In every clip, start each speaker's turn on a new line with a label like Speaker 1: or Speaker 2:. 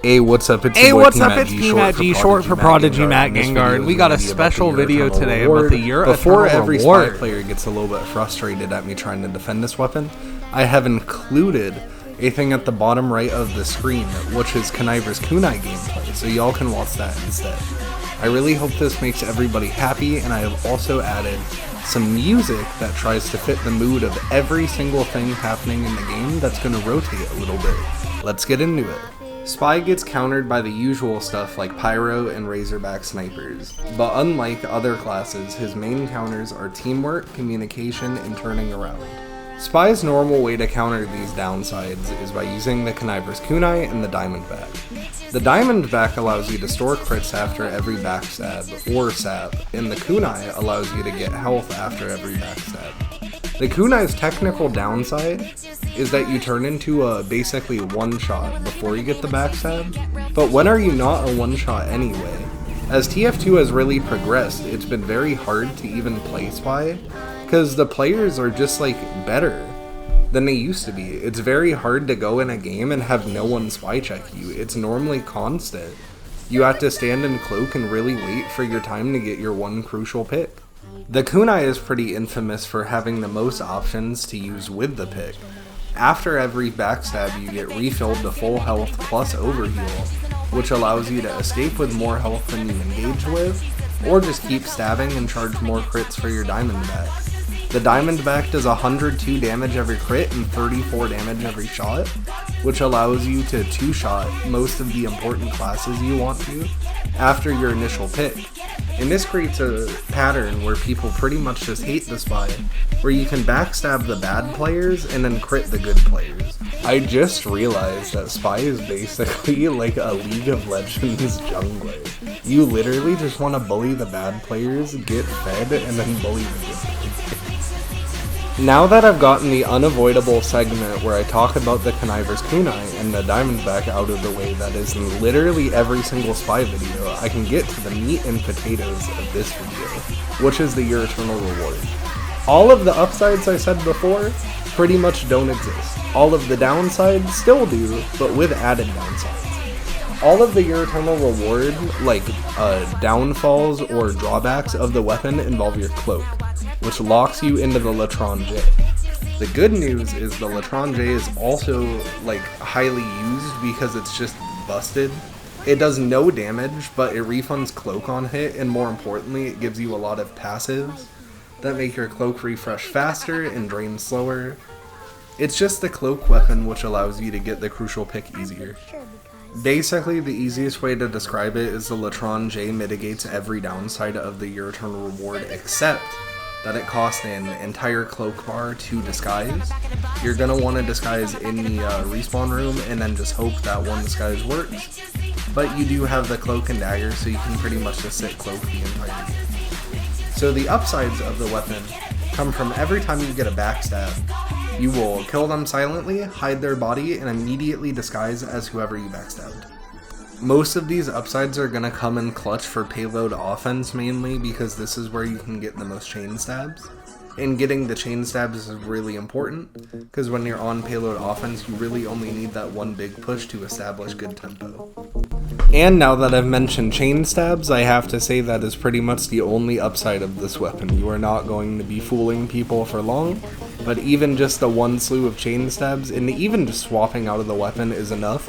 Speaker 1: Hey, what's up? It's
Speaker 2: It's G, short for Prodigy Matt Gengar, and we got a special video today about the Year
Speaker 1: Before
Speaker 2: Eternal
Speaker 1: every
Speaker 2: Reward.
Speaker 1: Spy player gets a little bit frustrated at me trying to defend this weapon, I have included a thing at the bottom right of the screen, which is Conniver's Kunai gameplay, so y'all can watch that instead. I really hope this makes everybody happy, and I have also added some music that tries to fit the mood of every single thing happening in the game that's going to rotate a little bit. Let's get into it. Spy gets countered by the usual stuff like Pyro and Razorback snipers, but unlike other classes, his main counters are teamwork, communication, and turning around. Spy's normal way to counter these downsides is by using the Conniver's Kunai and the Diamondback. The Diamondback allows you to store crits after every backstab or sap, and the Kunai allows you to get health after every backstab. The Kunai's technical downside is that you turn into a basically one-shot before you get the backstab, but when are you not a one-shot anyway? As TF2 has really progressed, it's been very hard to even play Spy, because the players are just like better than they used to be. It's very hard to go in a game and have no one Spy check you. It's normally constant. You have to stand in cloak and really wait for your time to get your one crucial pick. The Kunai is pretty infamous for having the most options to use with the pick. After every backstab, you get refilled to full health plus overheal, which allows you to escape with more health than you engage with, or just keep stabbing and charge more crits for your Diamondback. The Diamondback does 102 damage every crit and 34 damage every shot, which allows you to two-shot most of the important classes you want to after your initial pick. And this creates a pattern where people pretty much just hate the Spy, where you can backstab the bad players and then crit the good players. I just realized that Spy is basically like a League of Legends jungler. You literally just want to bully the bad players, get fed, and then bully the good players. Now that I've gotten the unavoidable segment where I talk about the Conniver's Kunai and the Diamondback out of the way that is in literally every single Spy video, I can get to the meat and potatoes of this video, which is the Year Eternal Reward. All of the upsides I said before pretty much don't exist. All of the downsides still do, but with added downsides. All of the Year Eternal Reward, like downfalls or drawbacks of the weapon, involve your cloak, which locks you into the Latron J. The good news is the Latron J is also like highly used because it's just busted. It does no damage, but it refunds cloak on hit, and more importantly, it gives you a lot of passives that make your cloak refresh faster and drain slower. It's just the cloak weapon which allows you to get the crucial pick easier. Basically, the easiest way to describe it is the Latron J mitigates every downside of the Year Eternal Reward except that it costs an entire cloak bar to disguise. You're going to want to disguise in the respawn room and then just hope that one disguise works. But you do have the cloak and dagger, so you can pretty much just sit cloak the entire game. So the upsides of the weapon come from every time you get a backstab, you will kill them silently, hide their body, and immediately disguise as whoever you backstabbed. Most of these upsides are going to come in clutch for payload offense mainly because this is where you can get the most chain stabs. And getting the chain stabs is really important because when you're on payload offense, you really only need that one big push to establish good tempo. And now that I've mentioned chain stabs, I have to say that is pretty much the only upside of this weapon. You are not going to be fooling people for long, but even just the one slew of chain stabs and even just swapping out of the weapon is enough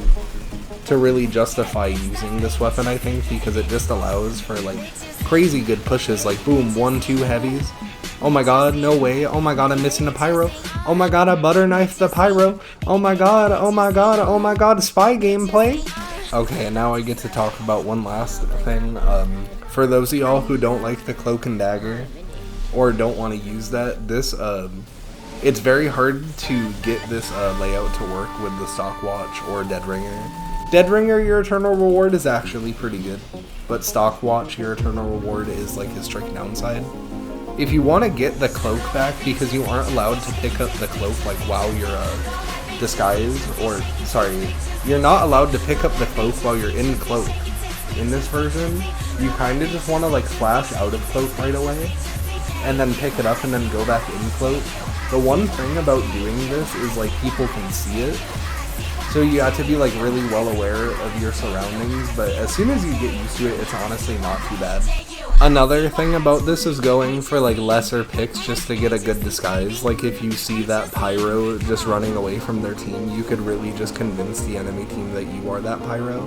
Speaker 1: to really justify using this weapon, I think, because it just allows for like crazy good pushes, like boom, 1-2 heavies. Oh my god, no way. Oh my god, I'm missing a Pyro. Oh my god, I butter knifed the Pyro. Oh my god, oh my god, oh my god, Spy gameplay. Okay, now I get to talk about one last thing. For those of y'all who don't like the cloak and dagger or don't want to use that, this it's very hard to get this layout to work with the Stock Watch or Dead Ringer. Dead Ringer Year Eternal Reward is actually pretty good, but Stock Watch Year Eternal Reward is like his strict downside. If you want to get the cloak back, because you aren't allowed to pick up the cloak like while you're disguised, or sorry, you're not allowed to pick up the cloak while you're in cloak. In this version, you kind of just want to like flash out of cloak right away, and then pick it up and then go back in cloak. The one thing about doing this is like people can see it, So you have to be like really well aware of your surroundings, but as soon as you get used to it, it's honestly not too bad. Another thing about this is going for like lesser picks just to get a good disguise. Like if you see that pyro just running away from their team, you could really just convince the enemy team that you are that pyro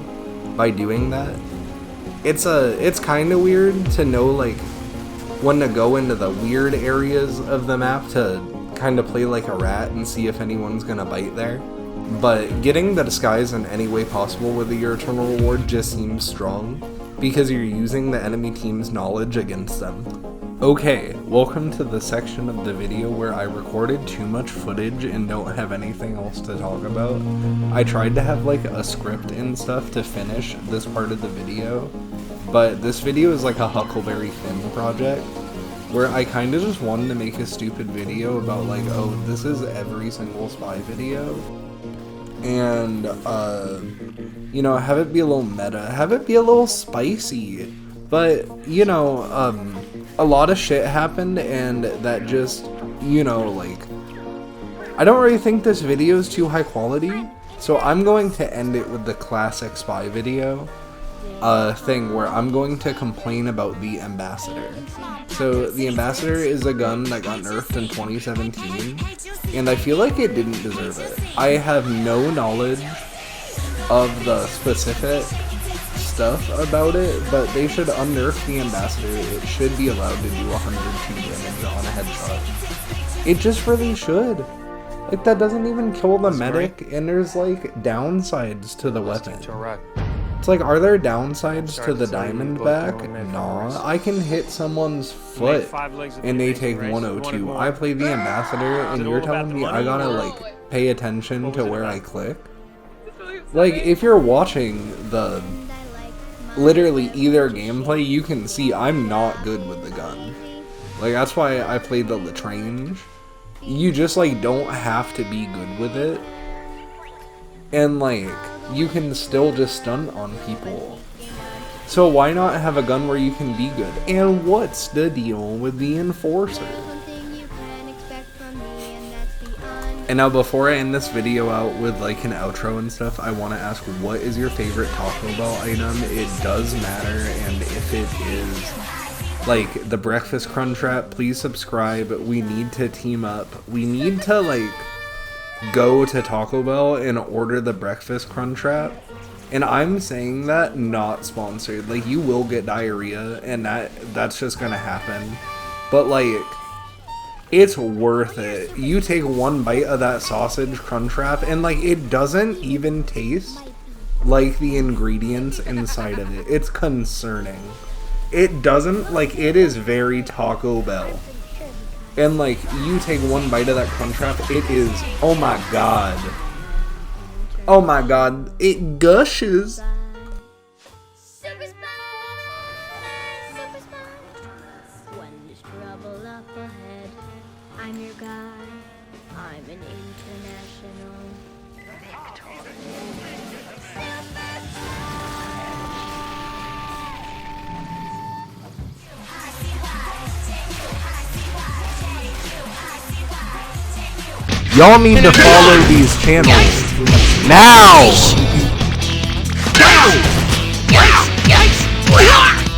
Speaker 1: by doing that. It's kind of weird to know like when to go into the weird areas of the map to kind of play like a rat and see if anyone's gonna bite there. But getting the disguise in any way possible with your eternal reward just seems strong, because you're using the enemy team's knowledge against them. Okay, welcome to the section of the video where I recorded too much footage and don't have anything else to talk about. I tried to have like a script and stuff to finish this part of the video, but this video is like a Huckleberry Finn project, where I kind of just wanted to make a stupid video about like, oh, this is every single spy video. And, you know, have it be a little meta, have it be a little spicy, but, you know, a lot of shit happened, and that just, you know, like, I don't really think this video is too high quality, so I'm going to end it with the classic spy video thing where I'm going to complain about the Ambassador. So the Ambassador is a gun that got nerfed in 2017, and I feel like it didn't deserve it. I have no knowledge of the specific stuff about it, but they should unnerf the Ambassador. It should be allowed to do 102 damage on a headshot. It just really should. Like, that doesn't even kill the medic, and there's like downsides to the weapon. It's like, are there downsides to the Diamondback? Nah, I can hit someone's foot and they take 102. I play the Ambassador and you're telling me I gotta like pay attention to where I click? Like, if you're watching the literally either gameplay, you can see I'm not good with the gun. Like, that's why I played the Lestrange. You just like don't have to be good with it. And like, you can still just stun on people. So why not have a gun where you can be good? And what's the deal with the Enforcer? And now before I end this video out with like an outro and stuff, I want to ask, what is your favorite Taco Bell item? It does matter, and if it is like the Breakfast Crunchwrap, please subscribe. We need to team up. We need to like go to Taco Bell and order the Breakfast Crunchwrap. And I'm saying that not sponsored. Like, you will get diarrhea, and that's just gonna happen. But like, it's worth it. You take one bite of that sausage Crunchwrap, and like, it doesn't even taste like the ingredients inside of it. It's concerning. It doesn't, like, it is very Taco Bell. And like, you take one bite of that Crunchwrap, it is, oh my god. Oh my god, it gushes.
Speaker 3: Super Spy! Super Spy! When there's trouble up ahead, I'm your guy. I'm an international
Speaker 2: Y'all need to follow these channels now!
Speaker 3: Yikes!